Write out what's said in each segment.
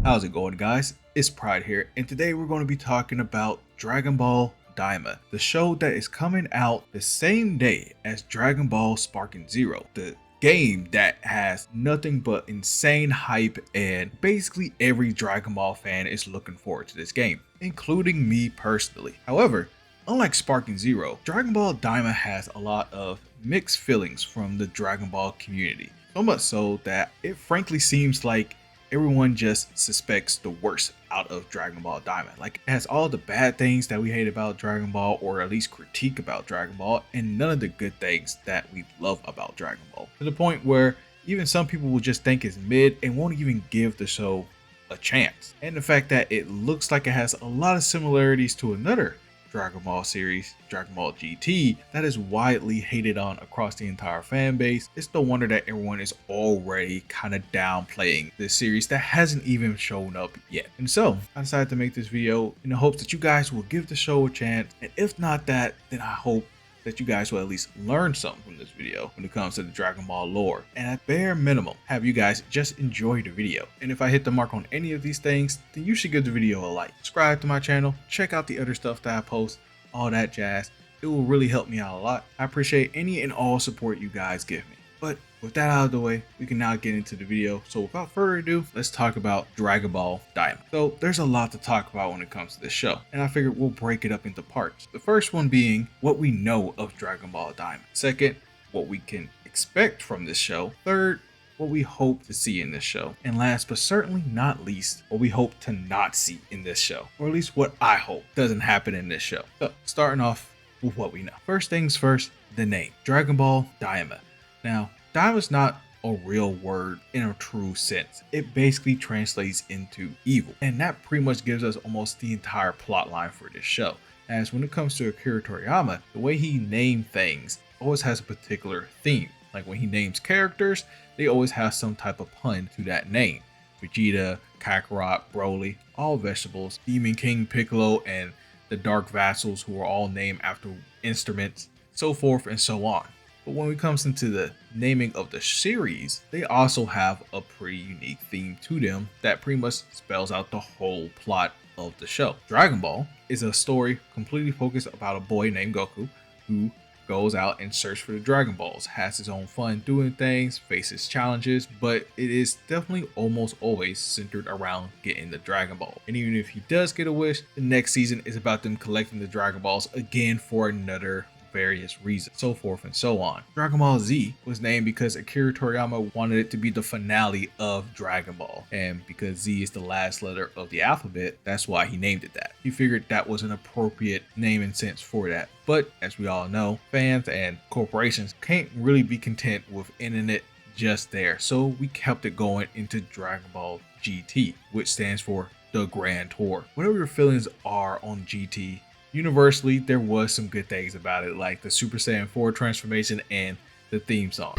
How's it going, guys? It's Pride here, and today we're going to be talking about Dragon Ball Daima, the show that is coming out the same day as Dragon Ball Sparking Zero, the game that has nothing but insane hype, and basically every Dragon Ball fan is looking forward to this game, including me personally. However, unlike Sparking Zero, Dragon Ball Daima has a lot of mixed feelings from the Dragon Ball community, so much so that it frankly seems like everyone just suspects the worst out of Dragon Ball Daima. Like, it has all the bad things that we hate about Dragon Ball, or at least critique about Dragon Ball, and none of the good things that we love about Dragon Ball. To the point where even some people will just think it's mid and won't even give the show a chance. And the fact that it looks like it has a lot of similarities to another Dragon Ball series, Dragon Ball GT, that is widely hated on across the entire fan base. It's no wonder that everyone is already kind of downplaying this series that hasn't even shown up yet. And so I decided to make this video in the hopes that you guys will give the show a chance, and if not that, then I hope that you guys will at least learn something from this video when it comes to the Dragon Ball lore, and at bare minimum have you guys just enjoy the video. And if I hit the mark on any of these things, then you should give the video a like, subscribe to my channel, check out the other stuff that I post, all that jazz. It will really help me out a lot. I appreciate any and all support you guys give me. But with that out of the way, we can now get into the video. So without further ado, let's talk about Dragon Ball Daima. So there's a lot to talk about when it comes to this show, and I figured we'll break it up into parts. The first one being what we know of Dragon Ball Daima. Second, what we can expect from this show. Third, what we hope to see in this show. And last but certainly not least, what we hope to not see in this show. Or at least what I hope doesn't happen in this show. So starting off with what we know. First things first, the name. Dragon Ball Daima. Now, Daima is not a real word in a true sense. It basically translates into evil, and that pretty much gives us almost the entire plot line for this show. As when it comes to Akira Toriyama, the way he named things always has a particular theme. Like when he names characters, they always have some type of pun to that name. Vegeta, Kakarot, Broly, all vegetables, Demon King Piccolo, and the Dark Vassals, who are all named after instruments, so forth and so on. But when it comes into the naming of the series, they also have a pretty unique theme to them that pretty much spells out the whole plot of the show. Dragon Ball is a story completely focused about a boy named Goku who goes out and searches for the Dragon Balls, has his own fun doing things, faces challenges, but it is definitely almost always centered around getting the Dragon Ball. And even if he does get a wish, the next season is about them collecting the Dragon Balls again for another various reasons, so forth and so on. Dragon Ball Z was named because Akira Toriyama wanted it to be the finale of Dragon Ball, and because Z is the last letter of the alphabet, that's why he named it that. He figured that was an appropriate naming sense for that. But as we all know, fans and corporations can't really be content with ending it just there, so we kept it going into Dragon Ball GT, which stands for the Grand Tour. Whatever your feelings are on GT, universally, there was some good things about it, like the Super Saiyan 4 transformation and the theme song.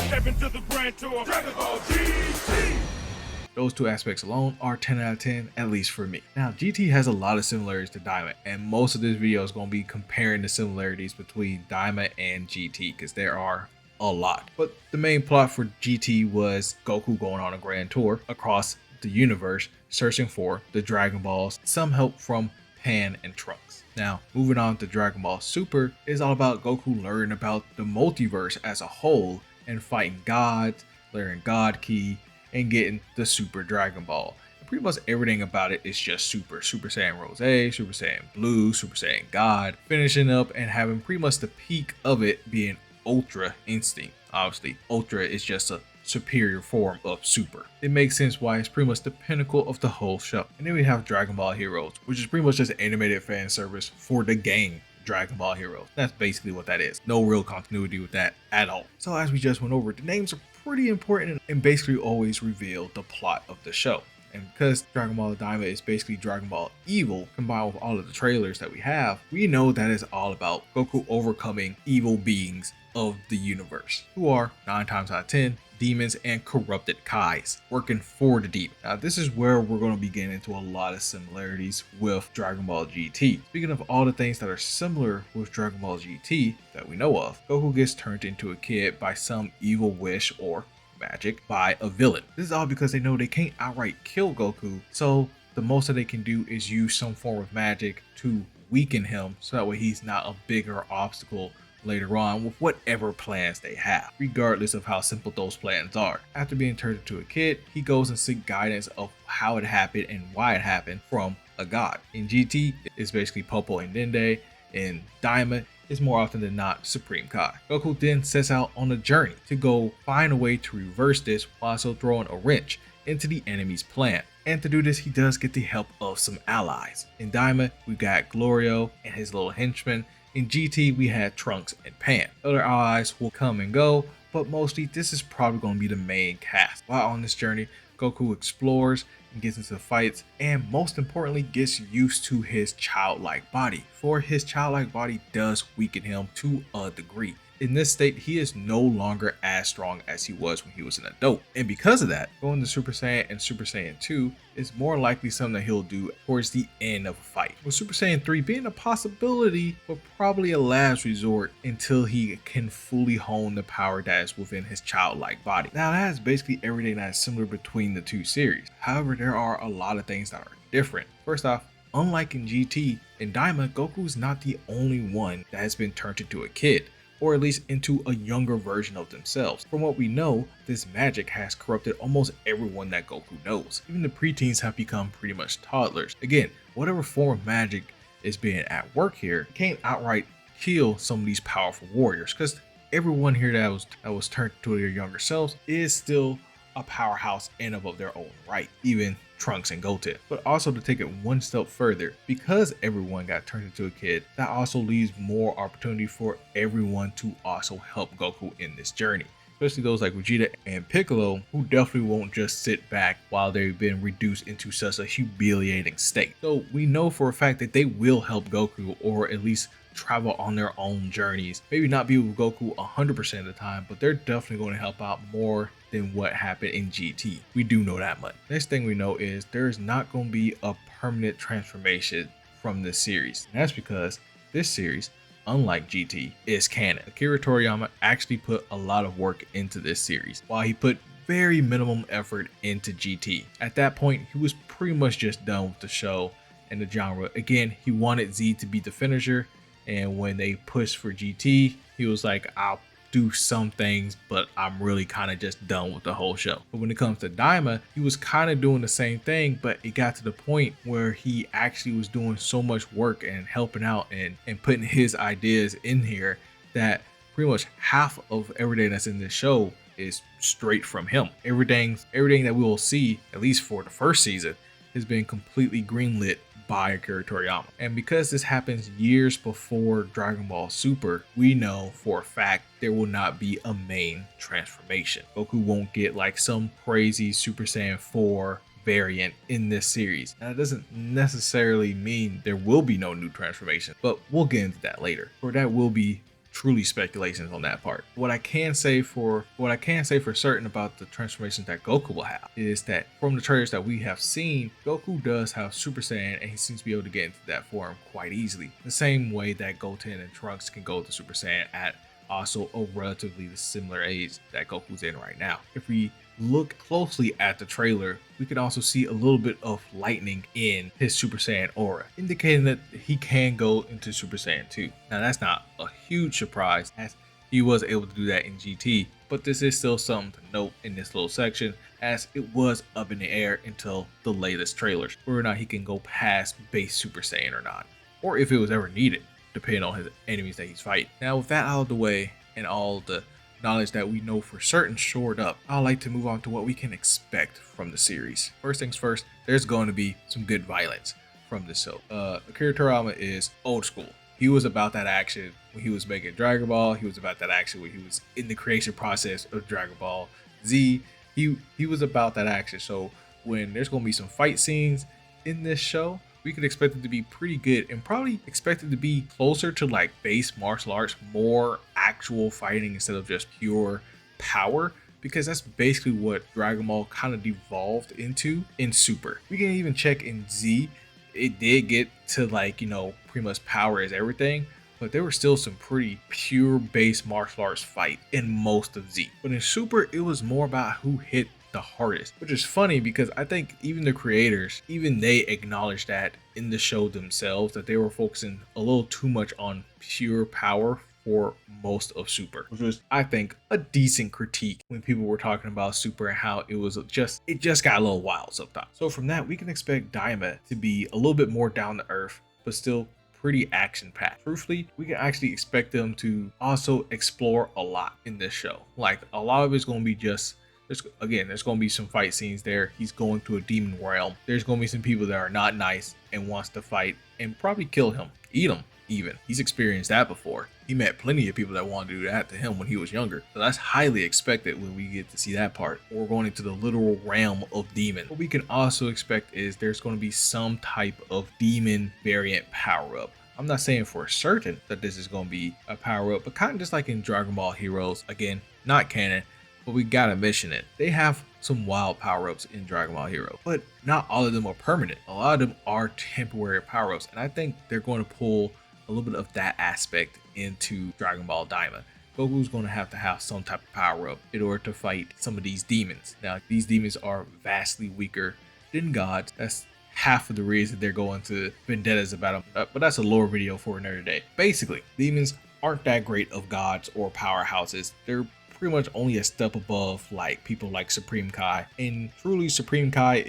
Step into the Grand Tour, Dragon Ball GT. Those two aspects alone are 10 out of 10, at least for me. Now, GT has a lot of similarities to Daima, and most of this video is going to be comparing the similarities between Daima and GT, because there are a lot. But the main plot for GT was Goku going on a grand tour across the universe searching for the Dragon Balls, some help from Pan and Trunks. Now, moving on to Dragon Ball Super is all about Goku learning about the multiverse as a whole and fighting gods, learning God Ki, and getting the Super Dragon Ball. And pretty much everything about it is just Super. Super Saiyan Rose, Super Saiyan Blue, Super Saiyan God, finishing up and having pretty much the peak of it being Ultra Instinct. Obviously, Ultra is just a superior form of Super. It makes sense why it's pretty much the pinnacle of the whole show. And then we have Dragon Ball Heroes, which is pretty much just animated fan service for the game Dragon Ball Heroes. That's basically what that is. No real continuity with that at all. So as we just went over, the names are pretty important and basically always reveal the plot of the show. And because Dragon Ball Daima is basically Dragon Ball Evil combined with all of the trailers that we have, we know that it's all about Goku overcoming evil beings of the universe, who are 9 times out of 10 demons and corrupted Kais working for the demon. Now this is where we're going to be getting into a lot of similarities with Dragon Ball GT. Speaking of all the things that are similar with Dragon Ball GT that we know of, Goku gets turned into a kid by some evil wish or magic by a villain. This is all because they know they can't outright kill Goku, so the most that they can do is use some form of magic to weaken him so that way he's not a bigger obstacle later on with whatever plans they have, regardless of how simple those plans are. After being turned into a kid, he goes and seeks guidance of how it happened and why it happened from a god. In GT, it's basically Popo and Dende. In Daima, it's more often than not Supreme Kai. Goku then sets out on a journey to go find a way to reverse this while also throwing a wrench into the enemy's plan. And to do this, he does get the help of some allies. In Daima, we got Glorio and his little henchman. In GT, we had Trunks and Pan. Other allies will come and go, but mostly this is probably going to be the main cast. While on this journey, Goku explores and gets into fights, and most importantly gets used to his childlike body, for his childlike body does weaken him to a degree. In this state, he is no longer as strong as he was when he was an adult. And because of that, going to Super Saiyan and Super Saiyan 2 is more likely something that he'll do towards the end of a fight, with Super Saiyan 3 being a possibility, but probably a last resort until he can fully hone the power that is within his childlike body. Now that is basically everything that is similar between the two series. However, there are a lot of things that are different. First off, unlike in GT, in Daima, Goku is not the only one that has been turned into a kid, or at least into a younger version of themselves. From what we know, this magic has corrupted almost everyone that Goku knows. Even the preteens have become pretty much toddlers. Again, whatever form of magic is being at work here, can't outright kill some of these powerful warriors, because everyone here that was turned to their younger selves is still a powerhouse in and of their own right, even Trunks and Goten. But also, to take it one step further, because everyone got turned into a kid, that also leaves more opportunity for everyone to also help Goku in this journey. Especially those like Vegeta and Piccolo, who definitely won't just sit back while they've been reduced into such a humiliating state. So we know for a fact that they will help Goku, or at least travel on their own journeys. Maybe not be with Goku 100% of the time, but they're definitely going to help out more than what happened in GT. We do know that much. Next thing we know is there's not going to be a permanent transformation from this series. And that's because this series, unlike GT, is canon. Akira Toriyama actually put a lot of work into this series, while he put very minimum effort into GT. At that point, he was pretty much just done with the show and the genre. Again, he wanted Z to be the finisher, and when they pushed for GT, he was like, I'll do some things, but I'm really kind of just done with the whole show. But when it comes to Daima, he was kind of doing the same thing, but it got to the point where he actually was doing so much work and helping out and putting his ideas in here that pretty much half of everything that's in this show is straight from him. Everything that we will see, at least for the first season, has been completely greenlit by Akira Toriyama. And because this happens years before Dragon Ball Super, we know for a fact there will not be a main transformation. Goku won't get like some crazy Super Saiyan 4 variant in this series. Now, that doesn't necessarily mean there will be no new transformation, but we'll get into that later. Or that will be truly speculations on that part. What I can say for certain about the transformations that Goku will have is that from the trailers that we have seen, Goku does have Super Saiyan, and he seems to be able to get into that form quite easily. The same way that Goten and Trunks can go to Super Saiyan at also a relatively similar age that Goku's in right now. If we look closely at the trailer, we can also see a little bit of lightning in his Super Saiyan aura, indicating that he can go into Super Saiyan 2. Now that's not a huge surprise, as he was able to do that in GT, but this is still something to note in this little section, as it was up in the air until the latest trailers, whether or not he can go past base Super Saiyan or not, or if it was ever needed, depending on his enemies that he's fighting. Now with that out of the way, and all the knowledge that we know for certain shored up, I'd like to move on to what we can expect from the series. First things first, there's going to be some good violence from this show. Akira Toriyama is old school. He was about that action when he was making Dragon Ball. He was about that action when he was in the creation process of Dragon Ball Z. He was about that action. So when there's going to be some fight scenes in this show, we could expect it to be pretty good and probably expect it to be closer to like base martial arts, more actual fighting instead of just pure power, because that's basically what Dragon Ball kind of devolved into in Super. We can even check in Z. It did get to like, you know, pretty much power is everything, but there were still some pretty pure base martial arts fight in most of Z. But in Super, it was more about who hit the hardest, which is funny because I think even the creators, even they acknowledged that in the show themselves, that they were focusing a little too much on pure power for most of Super, which was, I think, a decent critique when people were talking about Super and how it just got a little wild sometimes. So from that, we can expect Daima to be a little bit more down to earth, but still pretty action packed. Truthfully, we can actually expect them to also explore a lot in this show. Like a lot of it's going to be just, there's going to be some fight scenes there. He's going to a demon realm. There's going to be some people that are not nice and wants to fight and probably kill him, eat him even. He's experienced that before. He met plenty of people that want to do that to him when he was younger. So that's highly expected when we get to see that part. We're going into the literal realm of demon. What we can also expect is there's going to be some type of demon variant power up. I'm not saying for certain that this is going to be a power up, but kind of just like in Dragon Ball Heroes, again, not canon, but we gotta mention it. They have some wild power-ups in Dragon Ball Hero, but not all of them are permanent. A lot of them are temporary power-ups, and I think they're going to pull a little bit of that aspect into Dragon Ball Daima. Goku's going to have some type of power-up in order to fight some of these demons. Now, these demons are vastly weaker than gods. That's half of the reason they're going to vendettas about them, but that's a lore video for another day. Basically, demons aren't that great of gods or powerhouses. They're pretty much only a step above like people like Supreme Kai, and truly Supreme Kai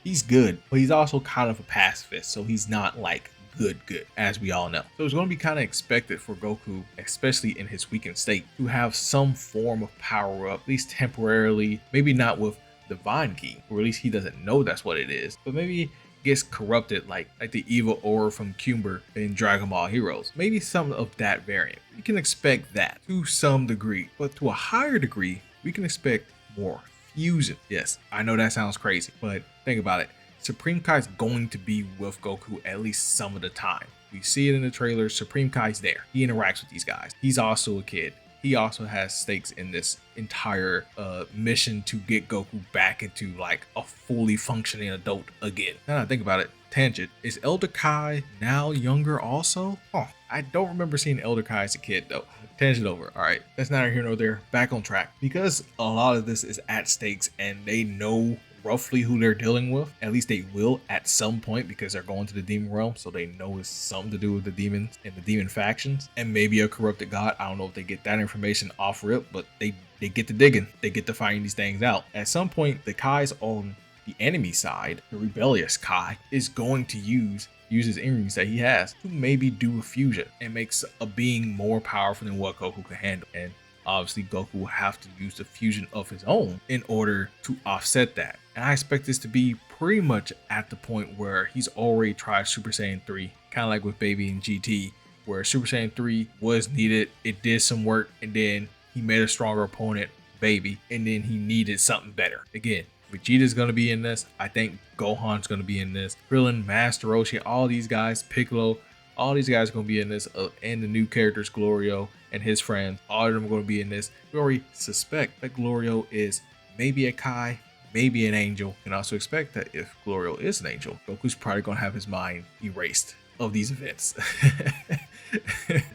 he's good, but he's also kind of a pacifist, so he's not like good as we all know. So it's going to be kind of expected for Goku, especially in his weakened state, to have some form of power up, at least temporarily, maybe not with Divine Ki, or at least he doesn't know that's what it is, but maybe gets corrupted like the evil aura from Cumber in Dragon Ball Heroes. Maybe some of that variant. We can expect that to some degree, but to a higher degree, we can expect more fusion. Yes, I know that sounds crazy, but think about it. Supreme Kai is going to be with Goku at least some of the time. We see it in the trailer. Supreme Kai's there. He interacts with these guys. He's also a kid. He also has stakes in this entire mission to get Goku back into like a fully functioning adult again. Now that I think about it, tangent, is Elder Kai now younger also? Oh, I don't remember seeing Elder Kai as a kid though. Tangent over. All right, that's neither here nor there. Back on track. Because a lot of this is at stakes and they know roughly who they're dealing with. At least they will at some point, because they're going to the demon realm, so they know it's something to do with the demons and the demon factions and maybe a corrupted god. I don't know if they get that information off rip, but they get to digging. They get to finding these things out. At some point, the Kai's on the enemy side, the rebellious Kai, is going to use his earrings that he has to maybe do a fusion and makes a being more powerful than what Goku can handle. And obviously Goku will have to use the fusion of his own in order to offset that. And I expect this to be pretty much at the point where he's already tried Super Saiyan 3, kind of like with Baby and GT, where Super Saiyan 3 was needed, it did some work, and then he made a stronger opponent, Baby, and then he needed something better. Again, Vegeta's going to be in this. I think Gohan's going to be in this. Krillin, Master Roshi, all these guys, Piccolo, all these guys are going to be in this, and the new characters, Glorio and his friends, all of them are going to be in this. We already suspect that Glorio is maybe a Kai, maybe an angel. You can also expect that if Glorio is an angel, Goku's probably going to have his mind erased of these events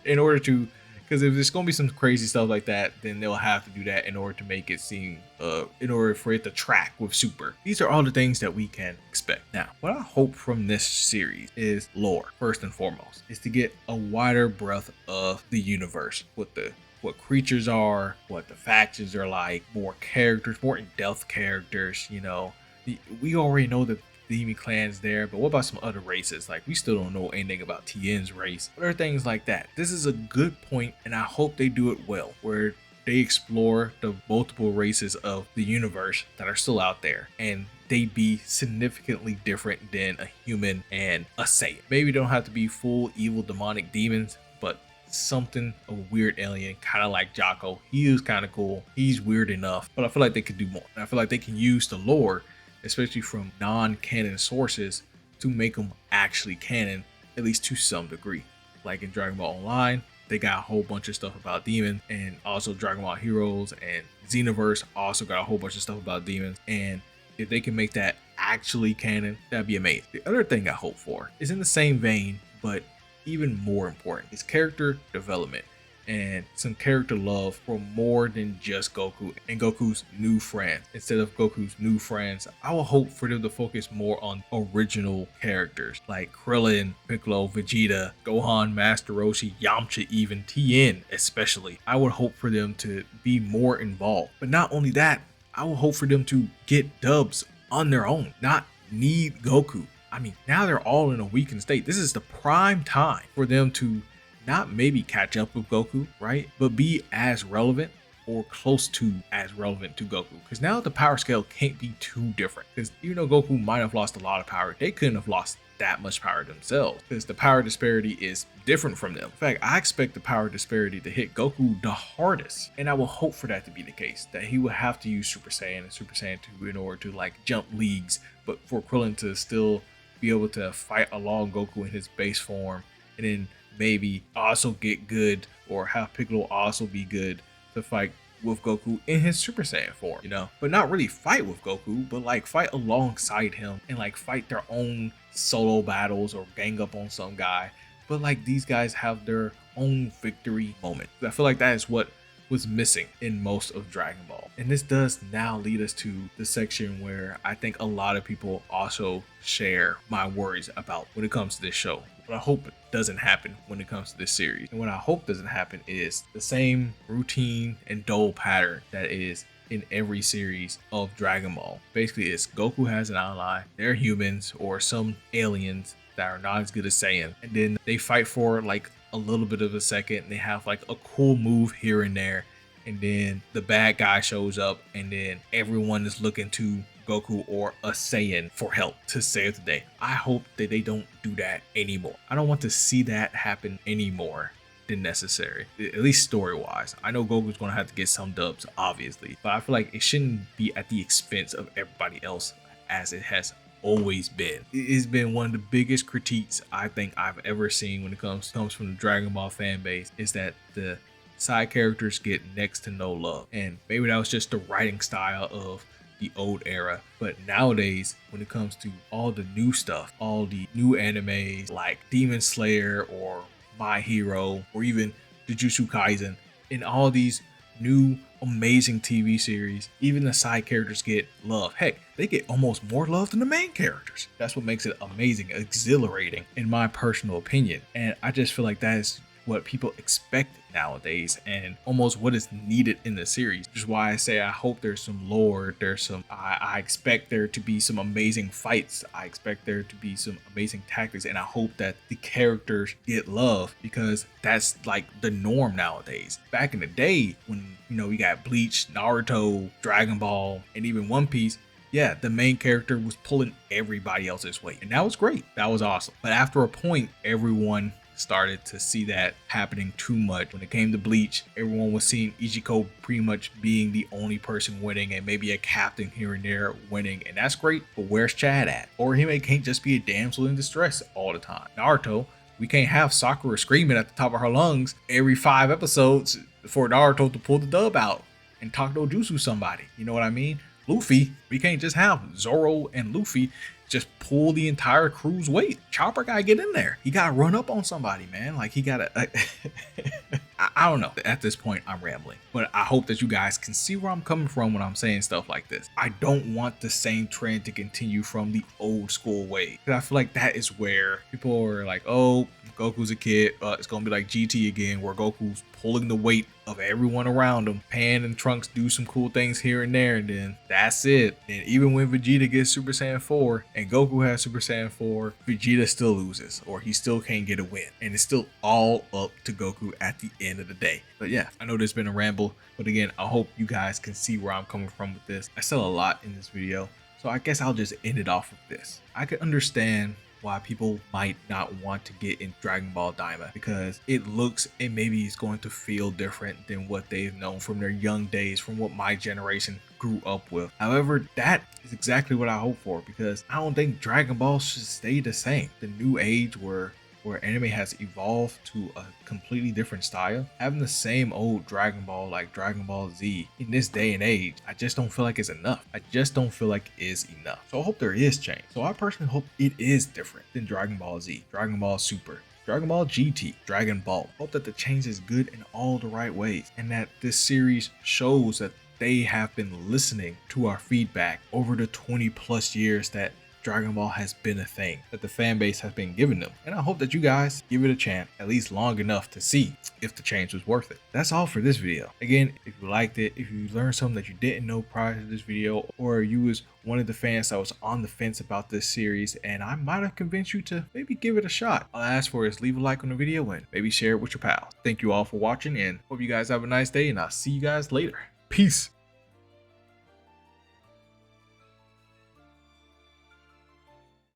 in order to, because if there's going to be some crazy stuff like that, then they'll have to do that in order to make it seem, in order for it to track with Super. These are all the things that we can expect. Now, what I hope from this series is lore, first and foremost, is to get a wider breadth of the universe with what creatures are, what the factions are like, more characters, more in-depth characters. You know, we already know that the Demon Clan's there, but what about some other races? Like, we still don't know anything about Tien's race. What are things like that? This is a good point, and I hope they do it well, where they explore the multiple races of the universe that are still out there, and they be significantly different than a human and a Saiyan. Maybe they don't have to be full evil demonic demons, but something, a weird alien, kind of like Jocko. He is kind of cool. He's weird enough, but I feel like they could do more. And I feel like they can use the lore especially from non-canon sources, to make them actually canon, at least to some degree. Like in Dragon Ball Online, they got a whole bunch of stuff about demons, and also Dragon Ball Heroes and Xenoverse also got a whole bunch of stuff about demons. And if they can make that actually canon, that'd be amazing. The other thing I hope for is in the same vein, but even more important, is character development and some character love for more than just Goku and Goku's new friends. Instead of Goku's new friends, I will hope for them to focus more on original characters like Krillin, Piccolo, Vegeta, Gohan, Master Roshi, Yamcha, even Tien especially. I would hope for them to be more involved. But not only that, I will hope for them to get dubs on their own, not need Goku. I mean, now they're all in a weakened state. This is the prime time for them to not maybe catch up with Goku, right? But be as relevant or close to as relevant to Goku. Because now the power scale can't be too different. Because even though Goku might have lost a lot of power, they couldn't have lost that much power themselves. Because the power disparity is different from them. In fact, I expect the power disparity to hit Goku the hardest. And I will hope for that to be the case. That he will have to use Super Saiyan and Super Saiyan 2 in order to like jump leagues. But for Krillin to still be able to fight along Goku in his base form. And then maybe also get good, or have Piccolo also be good to fight with Goku in his Super Saiyan form, you know? But not really fight with Goku, but like fight alongside him and like fight their own solo battles or gang up on some guy. But like these guys have their own victory moment. I feel like that is what was missing in most of Dragon Ball. And this does now lead us to the section where I think a lot of people also share my worries about when it comes to this show. What I hope doesn't happen when it comes to this series. And what I hope doesn't happen is the same routine and dull pattern that is in every series of Dragon Ball. Basically, it's Goku has an ally, they're humans or some aliens that are not as good as Saiyan. And then they fight for like a little bit of a second, and they have like a cool move here and there. And then the bad guy shows up, and then everyone is looking to Goku or a Saiyan for help to save the day. I hope that they don't do that anymore. I don't want to see that happen anymore than necessary, at least story wise. I know Goku's gonna have to get some dubs, obviously, but I feel like it shouldn't be at the expense of everybody else as it has always been. It's been one of the biggest critiques I think I've ever seen when it comes from the Dragon Ball fan base, is that the side characters get next to no love. And maybe that was just the writing style of the old era, but nowadays when it comes to all the new stuff, all the new animes like Demon Slayer or My Hero or even Jujutsu Kaisen, and all these new amazing TV series, even the side characters get love. Heck, they get almost more love than the main characters. That's what makes it amazing, exhilarating in my personal opinion. And I just feel like that is what people expect nowadays and almost what is needed in the series. Which is why I say I hope there's some lore, there's some I expect there to be some amazing fights, I expect there to be some amazing tactics, and I hope that the characters get love, because that's like the norm nowadays. Back in the day when, you know, we got Bleach, Naruto, Dragon Ball, and even One Piece, yeah, the main character was pulling everybody else's weight, and that was great, that was awesome. But after a point, everyone started to see that happening too much. When it came to Bleach, everyone was seeing Ichiko pretty much being the only person winning, and maybe a captain here and there winning, and that's great, but where's Chad at? Or he can't just be a damsel in distress all the time. Naruto, we can't have Sakura screaming at the top of her lungs every 5 episodes for Naruto to pull the dub out and talk no jutsu somebody, you know what I mean? Luffy, we can't just have Zoro and Luffy just pull the entire crew's weight. Chopper gotta get in there. He gotta run up on somebody, man. Like he gotta I don't know. At this point, I'm rambling, but I hope that you guys can see where I'm coming from when I'm saying stuff like this. I don't want the same trend to continue from the old school way. I feel like that is where people are like, oh, Goku's a kid. It's gonna be like GT again, where Goku's pulling the weight of everyone around him. Pan and Trunks do some cool things here and there, and then that's it. And even when Vegeta gets Super Saiyan 4 and Goku has Super Saiyan 4, Vegeta still loses, or he still can't get a win. And it's still all up to Goku at the end of the day. But yeah, I know there's been a ramble, but again, I hope you guys can see where I'm coming from with this. I said a lot in this video, so I guess I'll just end it off with this. I can understand why people might not want to get in Dragon Ball Daima, because it looks and maybe it's going to feel different than what they've known from their young days, from what my generation grew up with. However, that is exactly what I hope for, because I don't think Dragon Ball should stay the same. The new age where anime has evolved to a completely different style, having the same old Dragon Ball like Dragon Ball Z in this day and age, I just don't feel like it's enough. I just don't feel like it is enough. So I hope there is change. So I personally hope it is different than Dragon Ball Z, Dragon Ball Super, Dragon Ball GT, Dragon Ball. Hope that the change is good in all the right ways, and that this series shows that they have been listening to our feedback over the 20+ years that Dragon Ball has been a thing, that the fan base has been giving them. And I hope that you guys give it a chance, at least long enough to see if the change was worth it. That's all for this video. Again, if you liked it, if you learned something that you didn't know prior to this video, or you was one of the fans that was on the fence about this series and I might have convinced you to maybe give it a shot, all I ask for is leave a like on the video and maybe share it with your pals. Thank you all for watching, and hope you guys have a nice day, and I'll see you guys later. Peace.